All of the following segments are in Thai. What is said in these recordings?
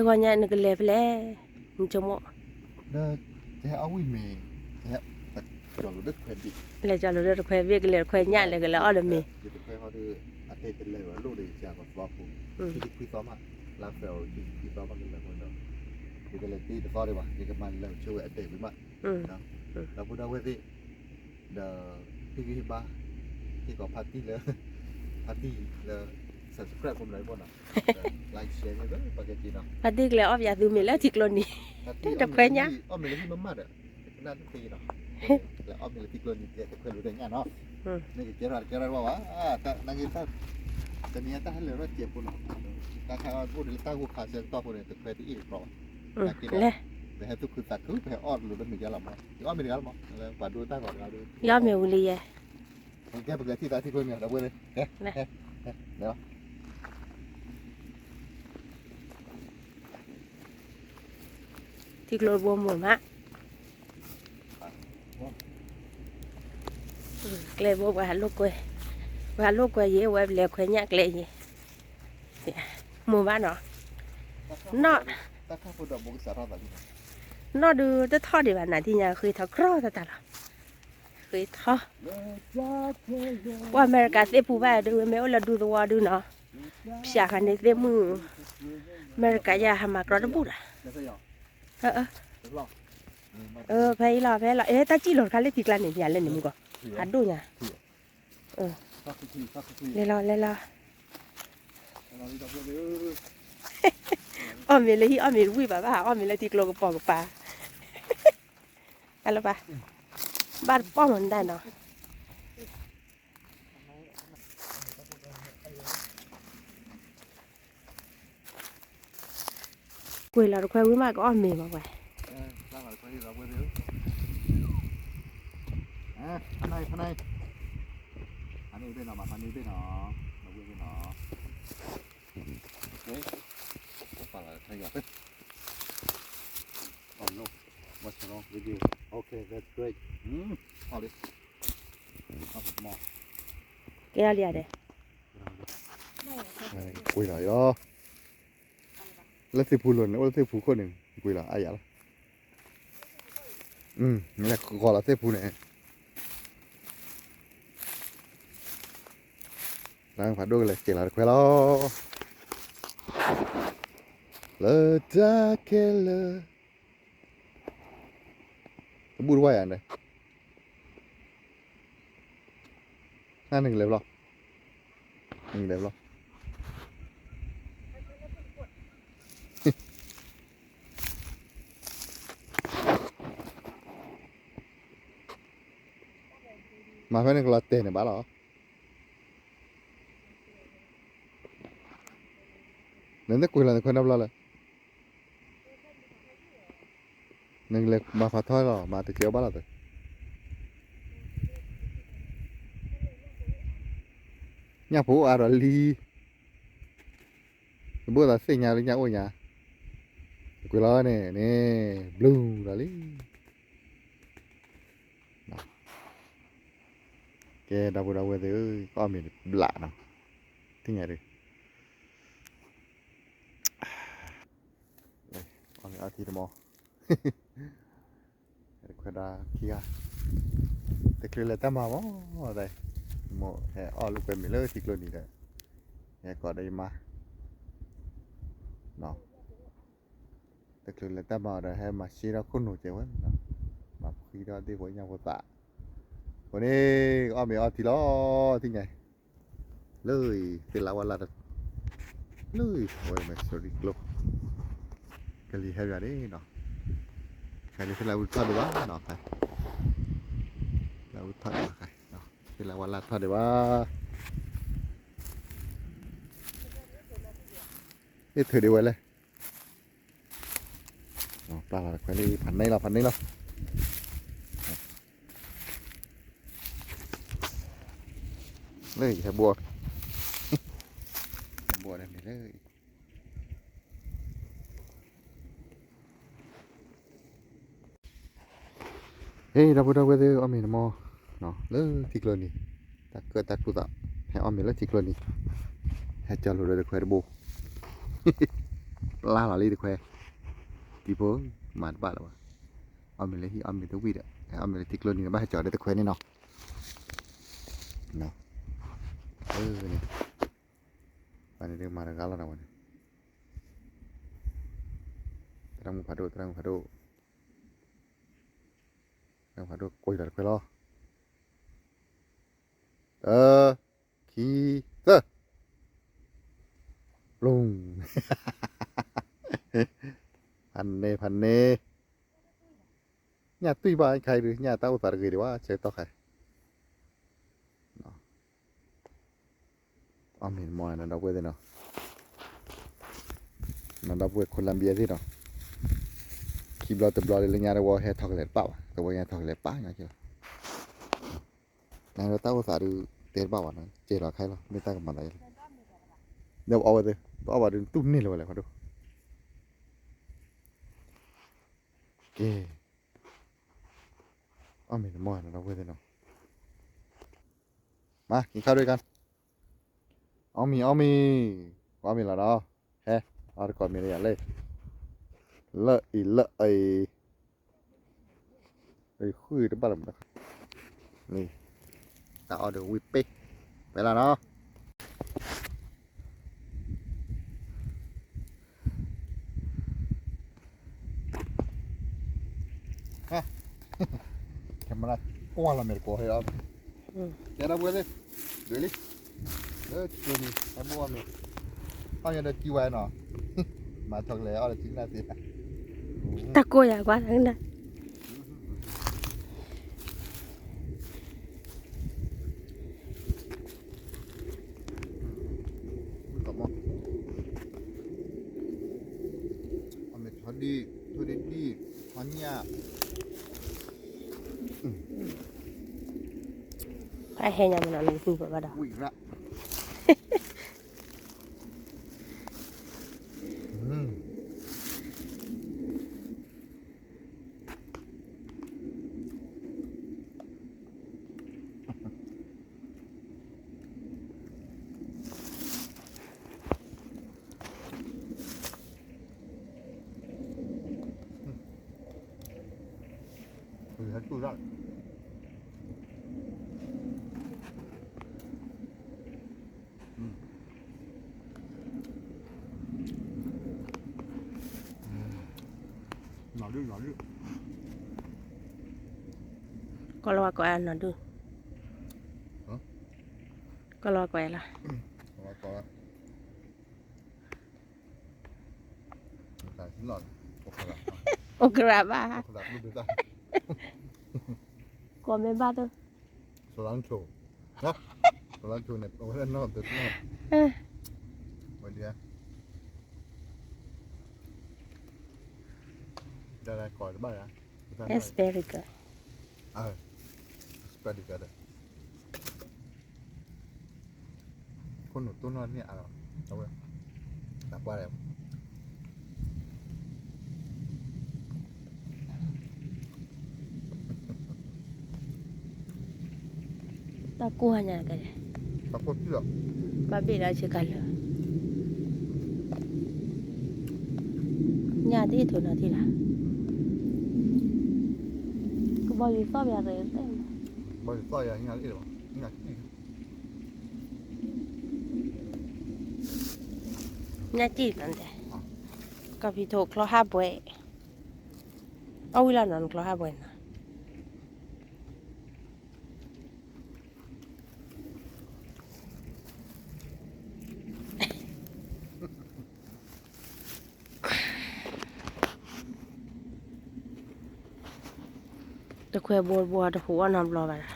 ตัวนี้นึกเลยไปเลยมึงจมูกเด้อจะเอาวิ่งเมย์เนี่ยจอดรถดึกเพลินดิ เลยจะรู้เรื่องควายเวียกเลยควายย่างเลยก็แล้วอะไรมีอยู่ตรงเขาดูอาเทเป็นเลยว่าลูกเลยจากแบบว่าผมที่คุยซ้อมอ่ะลาเฟลที่คุยซ้อมมาเป็นแบบคนเดียวที่ก็เลยตีแต่ซ้อมได้ป่ะที่ก็มันเริ่มช่วยอาเทไปมากนะแล้วพูดเอาไว้ที่เดอที่กี่บ้าที่ก่อปาร์ตี้เลยปาร์ตี้เลย subscribe ผมเลยบ่นะ like share เลยปกติเนาะพอดีแล้วอยากดูมีแล้วทิกลนี่แต่ควายย่างอ้อมเลยที่มันมาเด้อน่าจะตีเนาะแล้วอ้อมเลยที่กลนี่จะเพื่อนรู้ได้ไงเนาะนี่ก็เจอว่าแต่นั่งกินแต่แต่เนี้ยถ้าให้เหลือว่าเจ็บปุ่นถ้าใครพูดหรือตั้งหัวขาเสียงต่อปุ่นเนี่ยจะเคยที่อีกหรอเลยแต่ให้ทุกคนตัดคือให้อ้อมหรือเป็นมีอะไรมั้งอ้อมมีอะไรมั้งแล้วกว่าดูตั้งก่อนเราดูยอมเมียวลีแกเป็นที่ตาที่คนเนี่ยเราเว้ยเลยเดี๋ยวทิกลบวมหมดมะเลยบอกว่าลูกกวยเยอะไว้เลยควายย่างเลยหมู่บ้านเนาะนอถ้าข้าพูดแบบบุกสารพัดนอดูจะทอดดีแบบไหนที่เนี่ยเคยทอดครอแต่ละเคยทอดว่าอเมริกาเซฟูบ้าดูไม่ว่าเราดูตัวดูเนาะพี่อาคันในเซมืออเมริกายาหามากรอดบุตรไปละตาจีหลอดคันเล็กทีกลานเนี่ยเล่นนี่มึงก็หัดดูเนี่ยเลยอ้อมเลยที่อ้อมเลยวิ่งแบบว่าอ้อมเลยที่กลัวกระป๋องปลาอะไรปะบ้านป้อมมันได้เนาะคุยเราคุยวิ่งมากก็อ้อมมีมาไว้พันในอันนี้เป็นหนอมาพันนี้เป็นหนอมาเว้ยเป็นหนอเฮ้ยฟังอะไรใช่ไหมOh no what's wrong with you okay that's greatเอาดิเอาหมอแกเรียดเลยคุยหน่อยอ๋อแล้วสิผู้หล่นแล้วสิผู้คนหนึ่งคุยหรอไอ้ยาละนี่แหละขอละสิผู้เนี่ยนั่งผัดด้วยเลยเกี่ยวกับคุยแล้วเลยจะแค่เลยบูดไว้อันเดียหน้าหนึ่งเล็บหรอหนึ่งเล็บหรอมาเพื่อนก็ลาเต้เนี่ยบ้าหรอนั่นจะคุยอะไรคนนับล้อเลยหนึ่งเล็บมาพัดทอดหรอมาติเกียวบ้าหรอแต่nhà phố à rồi li bữa là xây nhà lên nhà ôi nhà quỳ lo nè nè blue rồi li cái đâu đâu cái thứ có mình lạ nào thế này đi đây con ở thì mò quay ra kiaแต่คือเลยแต่มาว่าอะไรโมแห่อ้อลูกเป็นมิเลอร์ที่กลนี่เลยแห่ก็ได้มาเนาะแต่คือเลยแต่มาได้แห่มาชีเราคนหนูเจ้าวันเนาะมาคุยกันที่หัวยังหัวตาวันนี้อ้อมีอ้อที่ล้อที่ไงเลยเป็นลาวาลาเลยโอ้ยไม่สริกลูกกะลีเฮียร์นี่เนาะใครจะเป็นลาวาทอดหรือวะเนาะใครลาวาทอดใครเป็นลาวาลาทอดหรือวะนี่ถือดีไว้เลยปลาอะไรไปนี่พันนี้เราเลยแค่บัวได้ไหมเลย Hei, dapat tu amin mau, no, le tiklo ni, tak ke tak tu tak, hei amin le tiklo ni, hei jalu dah kuai bo, lah lali kuai, tipu mat bat lah, amin le hi amin tu wira, hei amin le tiklo ni, bah jalu dah kuai ni no, no, ni, pani dia marah galau nama ni, terang padu, kuai dah kuai lo, kita, lung.พันเนnhà tuy ba anh khai được nhà tao phải gửi đi qua chơi tao khai ông mình mồi nó đâu quên thế nào nó đâu quên Colombia thế nào khi lo tập lo lên nhà đâu qua hè thằng lẹt bao tao qua nhà thằng lẹt bao nhà chưa nhà tao phải được tiền bao nó chơi là khai loไม่ตั้งมันอะไรเดี๋ยวเอาไปเลยเอาไปดูตุ้มนี่เลยเขาดูเก๋อ้อมีมอยนะเราเว้ยเนาะมากินข้าวด้วยกันเอามีแล้วเนาะเฮ้เอาก่อนมีอะไรอย่างเลยเลอะคุยได้บ้างมั้ยนี่ตาเอาเดี๋ยววิปปี้ไปแล้วเนาะแค่มาก้อนละเมริกาให้เราแค่เราเว้ยเลยเดี๋ยวนี้ตัวนี้ไอ้บัวมีเอาอย่างเดียวกี่วันเนาะมาทำเลยเอาเลยจริงนะสิ ตะโกยากว่าทั้งนั้น Tama. Amit hadi, di, hanya. ไอ้เฮียมันเอาลูกไปก็ได้ Wih, nak. Hmm. Lihat tu dah. Ngon. ก็รอก่อนนอนดูก็รอก่อนละ Kalau. Kita silon. Okra. โอกราบ้า Okra lu beta. ก็ไม่บ้าตัว Solancho. Nah. Solancho ni. Orang nak tu nak. เออ Boleh. Dah dah kau dah bayar. it's very good Ah. Sepeda ada. Kau nak tu nak ni apa? Tahu tak? Tak apa dah. ตะกูหันยังไง Tak apa tidak. บ้าเบี้ยชื่อกันเลยเนี่ยที่ถูกนะที่ละก็บอกอยู่ชอบอย่างไรเต้น Boleh saya ingat itu. Ingat. เนี่ยจีบมันแต่ก็พี่ถูกคลอห้าบ่อยเอาเวลานอนคลอห้าบ่อยนะ ตะคุยบัวตะหัวน้ำรอไปละ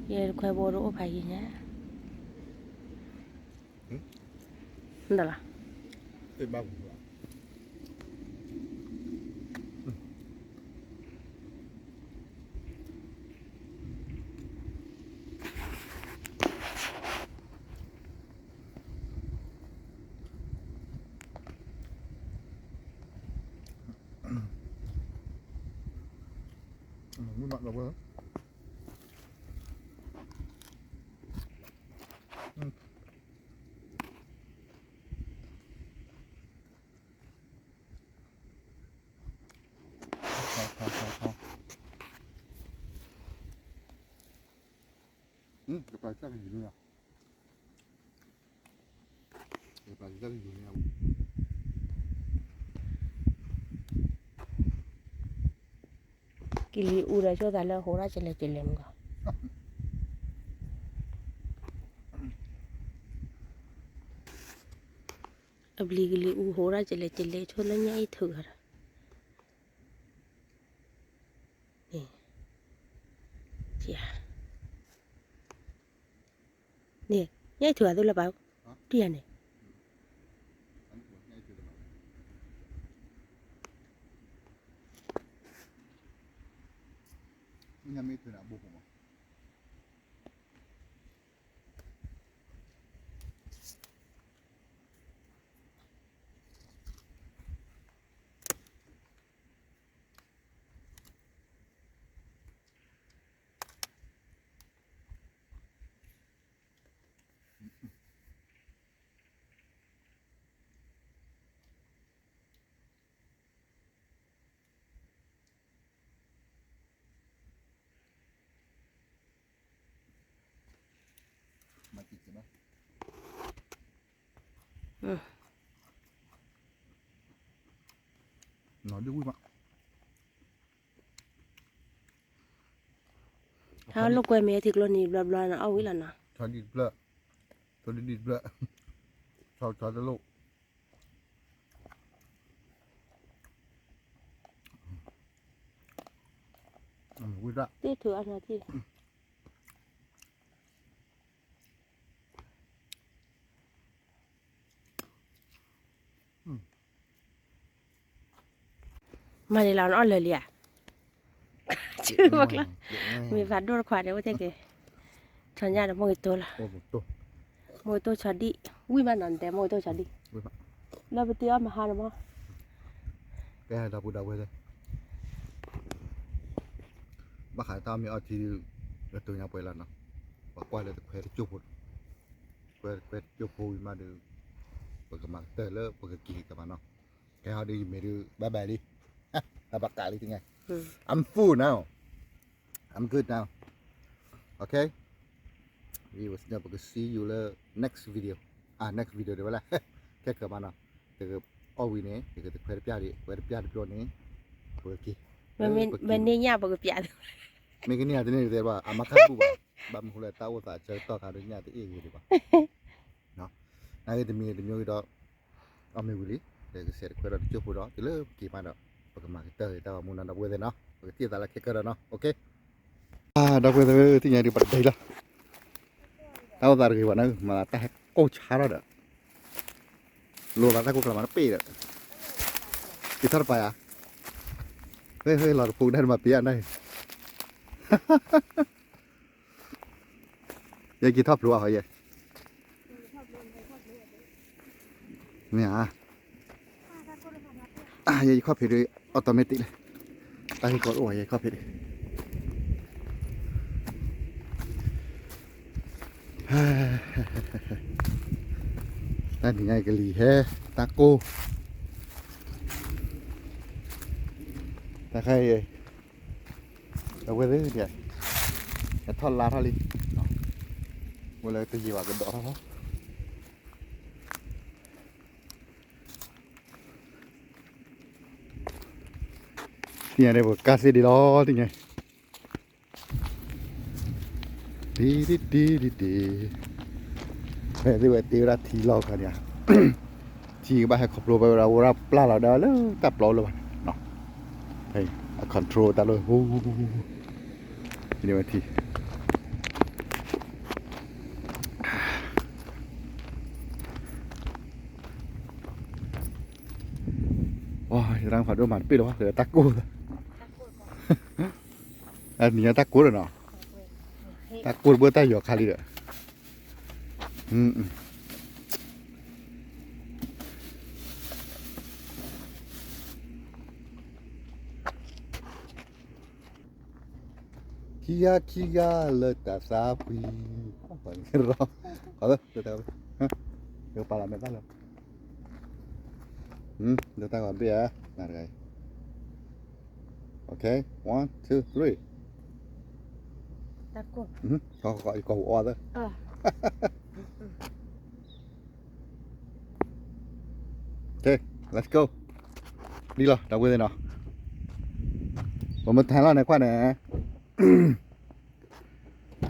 เย่ตะคุยบัวรู้ไปยังไงนั่นล่ะ Itu bagus. mặt rồi bơ cái bài chắc gì nữa cái bài chắc gì nữa กิลีอูได้ช่วยแต่ละโหราจะเลยจะเล่มก็อับลีกิลีอูโหราจะเลยจะเลยช่วยแล้วเนี่ยไอ้เถื่อนนี่เจ้านี่เนี่ยเถื่อนตัวละเปล่าเตี้ยนี่ nhà mấy thứ nào buộc không? Mà thịt gì đó? Nói đi vui mà.ถ้าลูกกล้วยเมียที่กรณีบลาๆนะเอาไว้แล้วนะ Cho đi blợ. Cho đi blợ. Cho cho lúc. Vui ra. ที่ถืออันนั้นที่มาในเราอ่อนเลยเลยชื่อมากละมีฟัดด้วยขวาเดี๋ยวว่าจะเกะฉันอยากจะมองตัวละ Ô một tô. มองตัวฉันดิวิ่งมาหนอนแต่มองตัวฉันดิ Vui mà. เราไปเตี้ยมาหาหรือเปล่า Cái này đau đầu đây. Bác Hải tao mới ở thì là từ nhà quay lần nó. Và quay lại quay chụp một. Quay chụp vui mà được. Bởi cái mặt tờ lớp bởi cái kỳ các bạn nó. Cái họ đi mấy đứa bye bye đi. Là bác cãi đi thế này. I'm full now. I'm good now. Okay. We will see you in next video. Next video đấy là cái các bạn nào. Từ all we need thì cái quay được rồi này. Bởi kỳ. มันนี่ยากกว่าเปียด mấy cái nhà thế này thì bảo mà khác bu bảo bà mình lại tao tại chơi to cả đứa nhà thì yên gì đi bảo nó này thì mình như đó ông mình đi để cái xe quay ra chỗ đó thì lỡ kỳ mà đó và cái mà cái tờ tao muốn nó quay thế nó cái kia là cái cơ đó ok đó quay thế thì nhà đi bắt đây là tao ra cái bọn nó mà ta cô chả đó được luôn là ta cô làm nó pì được cái thằng phải à hơi lọt phụ đây mà pì anh đây vậyกี่ทอบรัวเหรอเนี่ยเนี่ยยัยครอบเพลย์ออโตเมติกเลยตายกดโอ้ยยัยครอบเพลย์นั่นยังไงกันลีแฮตาโก้ตาใครเอาไว้เลยเนี่ยท่อนลาท่อนลิเวลาตีว่ากันดอกเขาเนี่ยได้บอกกาซิดีล้อที่ไงดีเฮ้ยที่ว่าตีรัดทีล้อกันเนี่ยทีก็บ้าให้ขบโลไปเรารับปลาเราได้แล้วตับเราเลยเนาะเฮ้ยคอนโทรลตาเลยโอ้นี่มาทีว้ายรังผัดด้วยมันปีหรอวะเหลือตะกูอันนี้ตะกูเลยเนาะตะกูเบื่อตะหยอกคาลีเลย Kia le tasapi. Apa ni roh? Kalau tu tahu. Yo para me talo. Yo tahu apa ya? Nah, guys. Okay, 1, 2, 3. ตะกุก Kau awal tu. อ๋อ Okay, let's go. Đi lo, đâu quên nào. Và mình thấy lo này qua nè.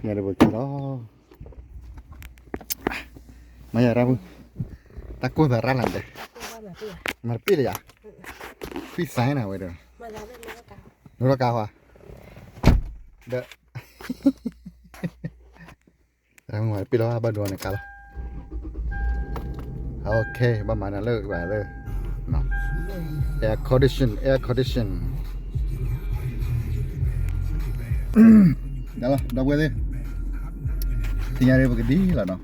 Nhà được bữa đó. Mà giờ ra mừng. Ta cố phải ra làm đấy. ว่ามาเตี้ย Mà phi là gì? Phi sáng nào vậy được. มาแล้วเป็นแล้วกัน Nó là cao à? Đợi. Ra ngoài phi đó ba đồ này cao. Ok, ba mà nó lơ bài lơ. Nào. Air condition. Đó là, đâu quên đi. Thì nhà đây một cái đi là nó.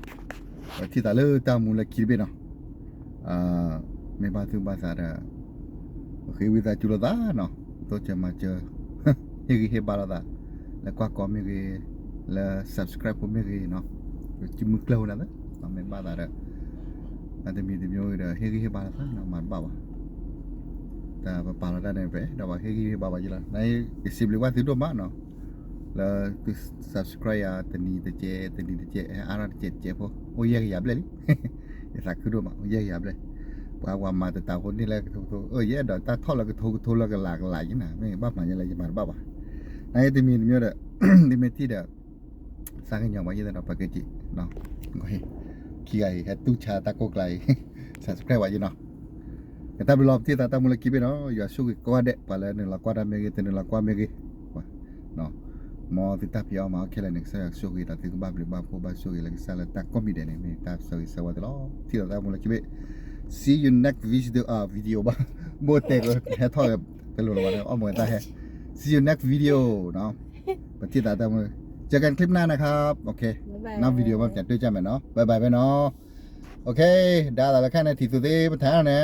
Thì ta lơ ta muốn là kia bên nào. Mấy ba thứ ba giờ là khi bây giờ chú là đó nó. Tôi chờ mà chờ. Như cái ba là là qua có mấy cái là subscribe của mấy cái nó. Chỉ mức lâu nữa đó. Mấy ba giờ là nanti minta dia dah hegi bala sana man bawa. Ta bala dah naik dah bawa hegi bawa je lah. Naik isi beli waktu tu mana? Lah tu subscribe ya tani tu ara je po. Oh ya ya beli. Ya tak kudu mak. Ya ya beli. Bawa ma tu tahu ni lah tu. Oh ya dah ta thol lah tu lah ke lah je nah. Ni bapa je lah je man bawa. Naik tu minta dia dah. Di meti dah. Sangat nyawa je dah pakai je. Nah. Okey. Kiai tu cha ta ko klai subscribe wa je no ta belum ti ta mula kibe no ya su ko ade pala ne la kwa da me ge te ne la kwa me ge no mo ti ta pia ma ke la ne sa su ge ta ti ba bli ba po ba su ge la sa la ta ko mi de ne me ta so sa wa de lo ti ta mula kibe see you next video ba mo te ko he tho pe lo wa ne o mo ta he see you next video เนาะปฏิตาตามเจอกันคลิปหน้านะครับโอเค น้าวิดีโอมาจัดด้วยจ้าแม่เนาะบายบายไปเนาะโอเคได้แล้วแค่นาทีสุดท้ายมาถ่ายแล้วนะ